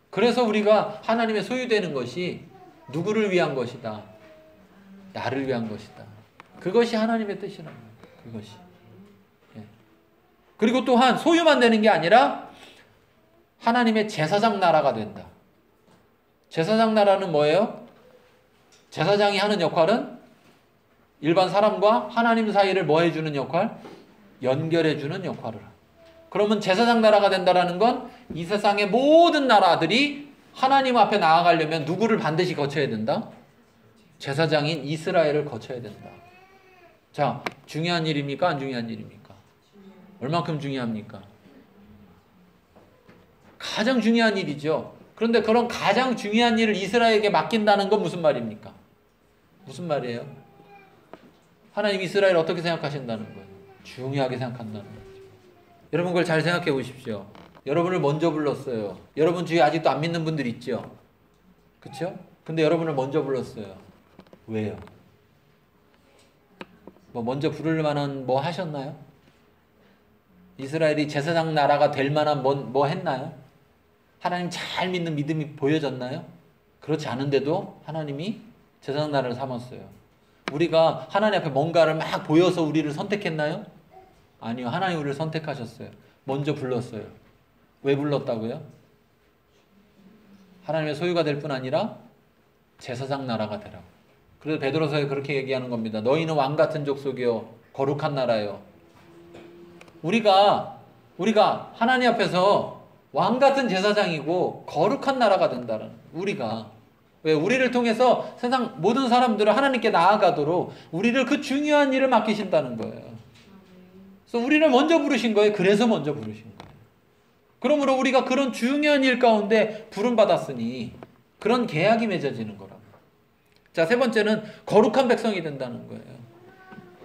그래서 우리가 하나님의 소유되는 것이 누구를 위한 것이다? 나를 위한 것이다. 그것이 하나님의 뜻이라는 거예요. 그것이. 예. 그리고 또한 소유만 되는 게 아니라 하나님의 제사장 나라가 된다. 제사장 나라는 뭐예요? 제사장이 하는 역할은 일반 사람과 하나님 사이를 뭐 해주는 역할? 연결해주는 역할을. 그러면 제사장 나라가 된다는 건 이 세상의 모든 나라들이 하나님 앞에 나아가려면 누구를 반드시 거쳐야 된다? 제사장인 이스라엘을 거쳐야 된다. 자, 중요한 일입니까? 안 중요한 일입니까? 얼만큼 중요합니까? 가장 중요한 일이죠. 그런데 그런 가장 중요한 일을 이스라엘에게 맡긴다는 건 무슨 말입니까? 무슨 말이에요? 하나님 이스라엘을 어떻게 생각하신다는 거예요? 중요하게 생각한다는 거죠. 여러분 그걸 잘 생각해 보십시오. 여러분을 먼저 불렀어요. 여러분 주위에 아직도 안 믿는 분들 있죠? 그쵸? 근데 여러분을 먼저 불렀어요. 왜요? 뭐 먼저 부를 만한 뭐 하셨나요? 이스라엘이 제사장 나라가 될 만한 뭐 했나요? 하나님 잘 믿는 믿음이 보여졌나요? 그렇지 않은데도 하나님이 제사장 나라를 삼았어요. 우리가 하나님 앞에 뭔가를 막 보여서 우리를 선택했나요? 아니요. 하나님 우리를 선택하셨어요. 먼저 불렀어요. 왜 불렀다고요? 하나님의 소유가 될 뿐 아니라 제사장 나라가 되라고. 그래서 베드로서에 그렇게 얘기하는 겁니다. 너희는 왕같은 족속이요 거룩한 나라요. 우리가 하나님 앞에서 왕같은 제사장이고 거룩한 나라가 된다는 우리가. 왜? 우리를 통해서 세상 모든 사람들을 하나님께 나아가도록 우리를 그 중요한 일을 맡기신다는 거예요. 그래서 우리를 먼저 부르신 거예요. 그래서 먼저 부르신 거예요. 그러므로 우리가 그런 중요한 일 가운데 부름받았으니 그런 계약이 맺어지는 거라고. 자, 세 번째는 거룩한 백성이 된다는 거예요.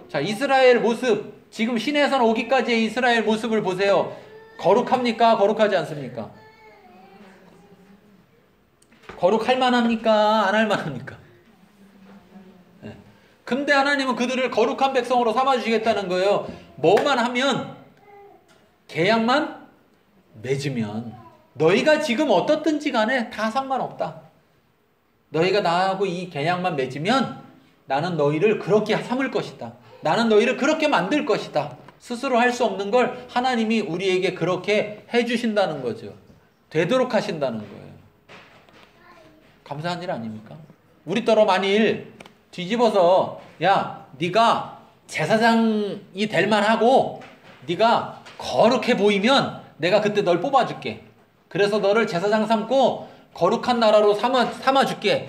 자, 이스라엘 모습, 지금 시내에서 오기까지의 이스라엘 모습을 보세요. 거룩합니까? 거룩하지 않습니까? 거룩할 만합니까? 안 할 만합니까? 네. 근데 하나님은 그들을 거룩한 백성으로 삼아주시겠다는 거예요. 뭐만 하면, 계약만 맺으면, 너희가 지금 어떻든지 간에 다 상관없다. 너희가 나하고 이 계약만 맺으면 나는 너희를 그렇게 삼을 것이다. 나는 너희를 그렇게 만들 것이다. 스스로 할 수 없는 걸 하나님이 우리에게 그렇게 해주신다는 거죠. 되도록 하신다는 거예요. 감사한 일 아닙니까? 우리더러 만일 뒤집어서 야, 네가 제사장이 될 만하고 네가 거룩해 보이면 내가 그때 널 뽑아줄게. 그래서 너를 제사장 삼고 거룩한 나라로 삼아줄게.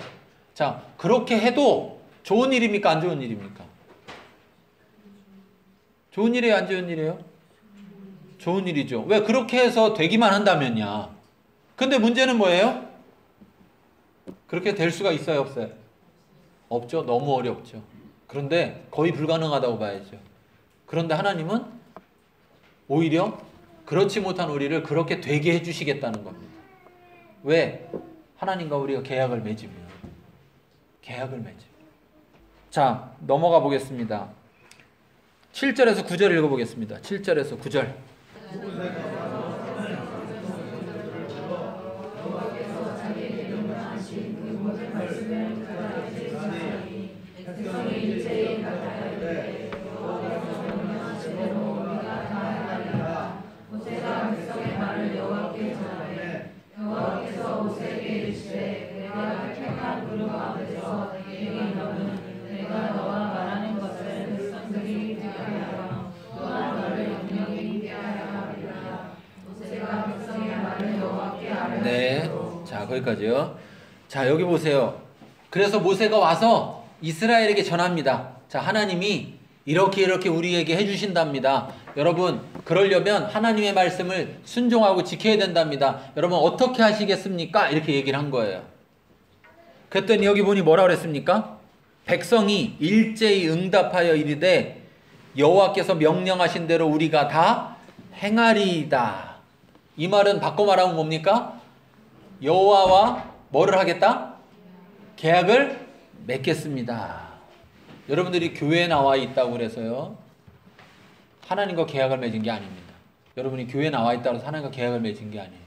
자, 그렇게 해도 좋은 일입니까? 안 좋은 일입니까? 좋은 일이에요? 안 좋은 일이에요? 좋은 일이죠. 왜? 그렇게 해서 되기만 한다면야. 근데 문제는 뭐예요? 그렇게 될 수가 있어요? 없어요? 없죠. 너무 어렵죠. 그런데 거의 불가능하다고 봐야죠. 그런데 하나님은 오히려 그렇지 못한 우리를 그렇게 되게 해주시겠다는 겁니다. 왜? 하나님과 우리가 계약을 맺으면. 계약을 맺으면. 자, 넘어가 보겠습니다. 7절에서 9절 읽어보겠습니다. 7절에서 9절. 네, 자 거기까지요. 자, 여기 보세요. 그래서 모세가 와서 이스라엘에게 전합니다. 자, 하나님이 이렇게 우리에게 해주신답니다. 여러분, 그러려면 하나님의 말씀을 순종하고 지켜야 된답니다. 여러분 어떻게 하시겠습니까? 이렇게 얘기를 한 거예요. 그랬더니 여기 보니 뭐라 그랬습니까? 백성이 일제히 응답하여 이르되 여호와께서 명령하신 대로 우리가 다 행하리이다. 이 말은 바꿔 말하면 뭡니까? 여호와와 뭐를 하겠다? 계약을 맺겠습니다. 여러분들이 교회에 나와 있다고 그래서요, 하나님과 계약을 맺은 게 아닙니다. 여러분이 교회에 나와 있다고 해서 하나님과 계약을 맺은 게 아니에요.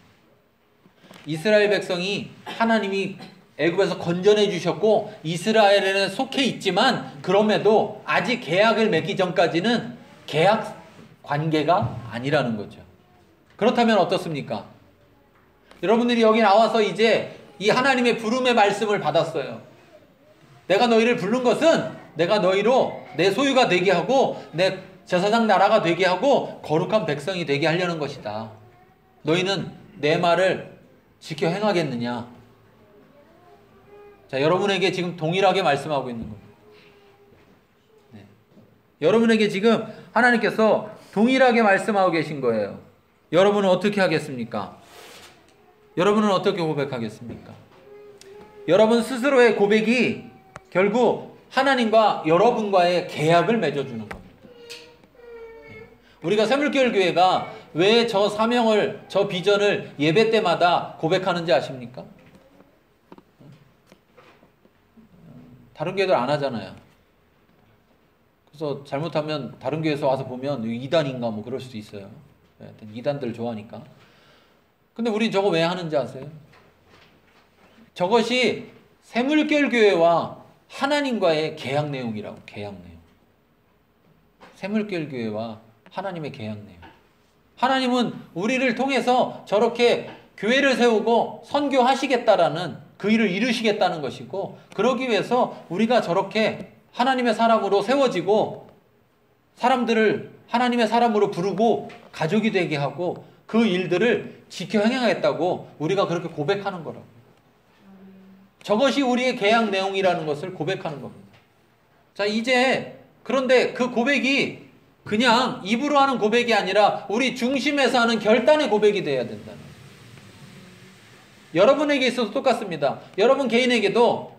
이스라엘 백성이 하나님이 애굽에서 건져내 주셨고 이스라엘에는 속해 있지만 그럼에도 아직 계약을 맺기 전까지는 계약 관계가 아니라는 거죠. 그렇다면 어떻습니까? 여러분들이 여기 나와서 이제 이 하나님의 부름의 말씀을 받았어요. 내가 너희를 부른 것은 내가 너희로 내 소유가 되게 하고 내 제사장 나라가 되게 하고 거룩한 백성이 되게 하려는 것이다. 너희는 내 말을 지켜 행하겠느냐? 자, 여러분에게 지금 동일하게 말씀하고 있는 겁니다. 네. 여러분에게 지금 하나님께서 동일하게 말씀하고 계신 거예요. 여러분은 어떻게 하겠습니까? 여러분은 어떻게 고백하겠습니까? 여러분 스스로의 고백이 결국 하나님과 여러분과의 계약을 맺어주는 겁니다. 우리가 샘물교회가 왜 저 사명을, 저 비전을 예배 때마다 고백하는지 아십니까? 다른 교회들 안 하잖아요. 그래서 잘못하면 다른 교회에서 와서 보면 이단인가 뭐 그럴 수도 있어요. 하여튼 이단들 좋아하니까. 근데 우린 저거 왜 하는지 아세요? 저것이 샘물교회와 하나님과의 계약 내용이라고. 계약 내용. 샘물교회와 하나님의 계약 내용. 하나님은 우리를 통해서 저렇게 교회를 세우고 선교하시겠다라는 그 일을 이루시겠다는 것이고, 그러기 위해서 우리가 저렇게 하나님의 사람으로 세워지고 사람들을 하나님의 사람으로 부르고 가족이 되게 하고 그 일들을 지켜 행하겠다고 우리가 그렇게 고백하는 거라고. 저것이 우리의 계약 내용이라는 것을 고백하는 겁니다. 자, 이제 그런데 그 고백이 그냥 입으로 하는 고백이 아니라 우리 중심에서 하는 결단의 고백이 돼야 된다는 거예요. 여러분에게 있어서 똑같습니다. 여러분 개인에게도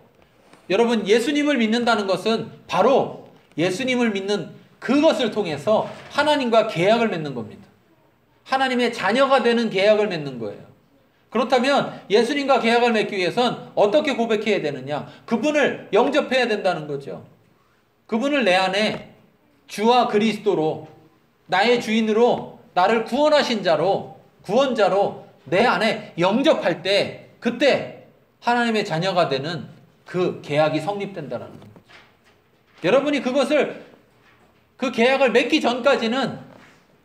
여러분 예수님을 믿는다는 것은 바로 예수님을 믿는 그것을 통해서 하나님과 계약을 맺는 겁니다. 하나님의 자녀가 되는 계약을 맺는 거예요. 그렇다면 예수님과 계약을 맺기 위해선 어떻게 고백해야 되느냐? 그분을 영접해야 된다는 거죠. 그분을 내 안에 주와 그리스도로, 나의 주인으로, 나를 구원하신 자로, 구원자로 내 안에 영접할 때 그때 하나님의 자녀가 되는 그 계약이 성립된다는 거죠. 여러분이 그 계약을 맺기 전까지는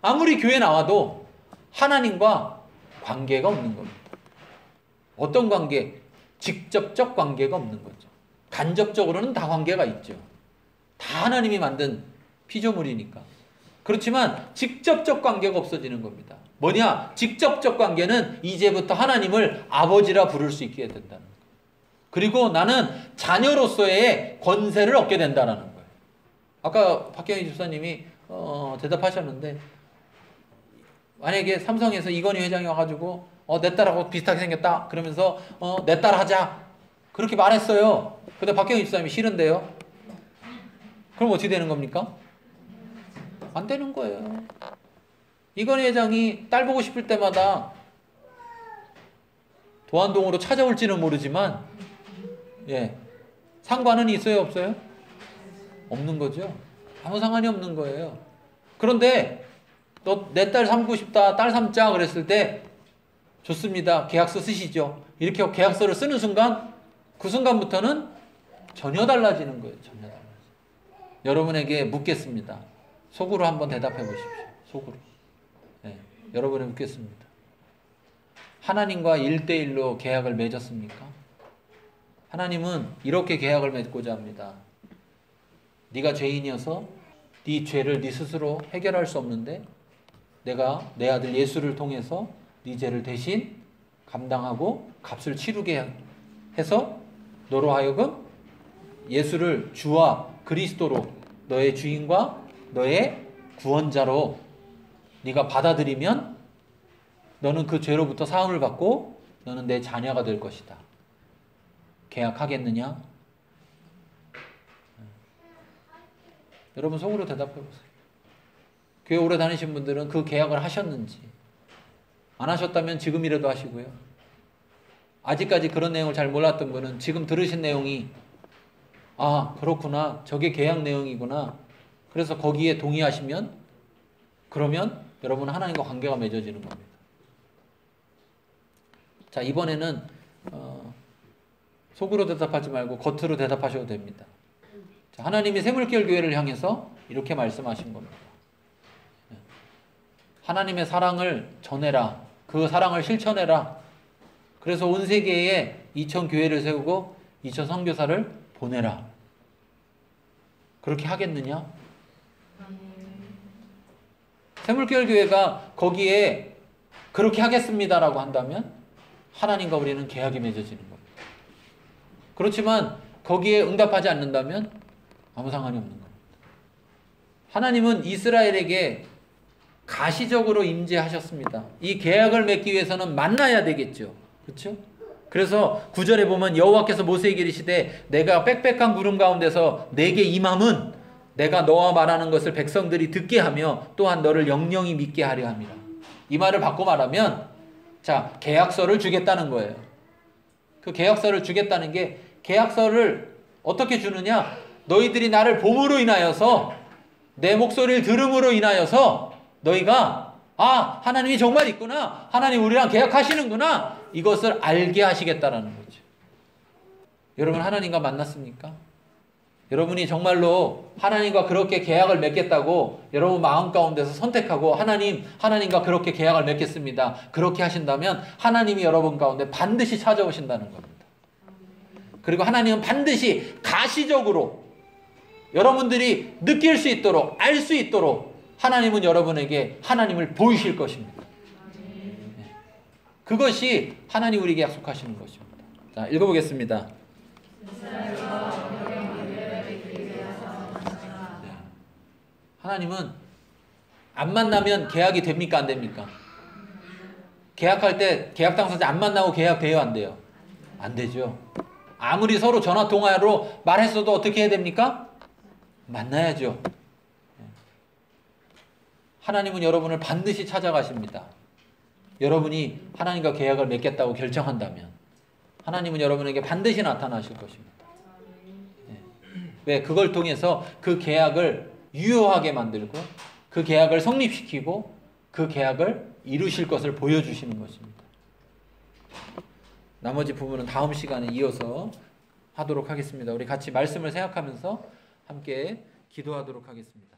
아무리 교회 나와도 하나님과 관계가 없는 겁니다. 어떤 관계? 직접적 관계가 없는 거죠. 간접적으로는 다 관계가 있죠. 다 하나님이 만든 피조물이니까. 그렇지만 직접적 관계가 없어지는 겁니다. 뭐냐? 직접적 관계는 이제부터 하나님을 아버지라 부를 수 있게 된다는 거예요. 그리고 나는 자녀로서의 권세를 얻게 된다는 거예요. 아까 박경희 집사님이 대답하셨는데, 만약에 삼성에서 이건희 회장이 와가지고 내 딸하고 비슷하게 생겼다 그러면서 내 딸 하자 그렇게 말했어요. 근데 박경희 집사님이 싫은데요. 그럼 어떻게 되는 겁니까? 안 되는 거예요. 이건희 회장이 딸 보고 싶을 때마다 도안동으로 찾아올지는 모르지만 상관은 있어요, 없어요? 없는 거죠. 아무 상관이 없는 거예요. 그런데 너 내 딸 삼고 싶다, 딸 삼자 그랬을 때 좋습니다. 계약서 쓰시죠. 이렇게 계약서를 쓰는 순간 그 순간부터는 전혀 달라지는 거예요. 전혀 달라지는. 여러분에게 묻겠습니다. 속으로 한번 대답해 보십시오. 속으로. 여러분에게 묻겠습니다. 하나님과 1대1로 계약을 맺었습니까? 하나님은 이렇게 계약을 맺고자 합니다. 네가 죄인이어서 네 죄를 네 스스로 해결할 수 없는데 내가 내 아들 예수를 통해서 네 죄를 대신 감당하고 값을 치르게 해서 너로 하여금 예수를 주와 그리스도로 너의 주인과 너의 구원자로 네가 받아들이면 너는 그 죄로부터 사함을 받고 너는 내 자녀가 될 것이다. 계약하겠느냐? 여러분 속으로 대답해 보세요. 교회 오래 다니신 분들은 그 계약을 하셨는지, 안 하셨다면 지금이라도 하시고요. 아직까지 그런 내용을 잘 몰랐던 분은 지금 들으신 내용이 그렇구나, 저게 계약 내용이구나, 그래서 거기에 동의하시면 그러면 여러분 하나님과 관계가 맺어지는 겁니다. 자, 이번에는 속으로 대답하지 말고 겉으로 대답하셔도 됩니다. 자, 하나님이 샘물결 교회를 향해서 이렇게 말씀하신 겁니다. 하나님의 사랑을 전해라. 그 사랑을 실천해라. 그래서 온 세계에 2천 교회를 세우고 2천 선교사를 보내라. 그렇게 하겠느냐? 샘물결 교회가 거기에 그렇게 하겠습니다라고 한다면 하나님과 우리는 계약이 맺어지는 겁니다. 그렇지만 거기에 응답하지 않는다면 아무 상관이 없는 겁니다. 하나님은 이스라엘에게 가시적으로 임재하셨습니다. 이 계약을 맺기 위해서는 만나야 되겠죠. 그렇죠? 그래서 9절에 보면 여호와께서 모세에게 이르시되 내가 빽빽한 구름 가운데서 내게 임함은 내가 너와 말하는 것을 백성들이 듣게 하며 또한 너를 영영히 믿게 하려 함이라. 이 말을 바꿔 말하면 자, 계약서를 주겠다는 거예요. 그 계약서를 주겠다는 게 계약서를 어떻게 주느냐? 너희들이 나를 봄으로 인하여서 내 목소리를 들음으로 인하여서 너희가 하나님이 정말 있구나. 하나님 우리랑 계약하시는구나. 이것을 알게 하시겠다라는 거죠. 여러분 하나님과 만났습니까? 여러분이 정말로 하나님과 그렇게 계약을 맺겠다고 여러분 마음 가운데서 선택하고 하나님과 그렇게 계약을 맺겠습니다. 그렇게 하신다면 하나님이 여러분 가운데 반드시 찾아오신다는 겁니다. 그리고 하나님은 반드시 가시적으로 여러분들이 느낄 수 있도록 알 수 있도록 하나님은 여러분에게 하나님을 보이실 것입니다. 그것이 하나님 우리에게 약속하시는 것입니다. 자, 읽어보겠습니다. 하나님은 안 만나면 계약이 됩니까? 안 됩니까? 계약할 때 계약 당사자 안 만나고 계약돼요? 안 돼요? 안 되죠. 아무리 서로 전화통화로 말했어도 어떻게 해야 됩니까? 만나야죠. 하나님은 여러분을 반드시 찾아가십니다. 여러분이 하나님과 계약을 맺겠다고 결정한다면 하나님은 여러분에게 반드시 나타나실 것입니다. 왜? 그걸 통해서 그 계약을 유효하게 만들고 그 계약을 성립시키고 그 계약을 이루실 것을 보여주시는 것입니다. 나머지 부분은 다음 시간에 이어서 하도록 하겠습니다. 우리 같이 말씀을 생각하면서 함께 기도하도록 하겠습니다.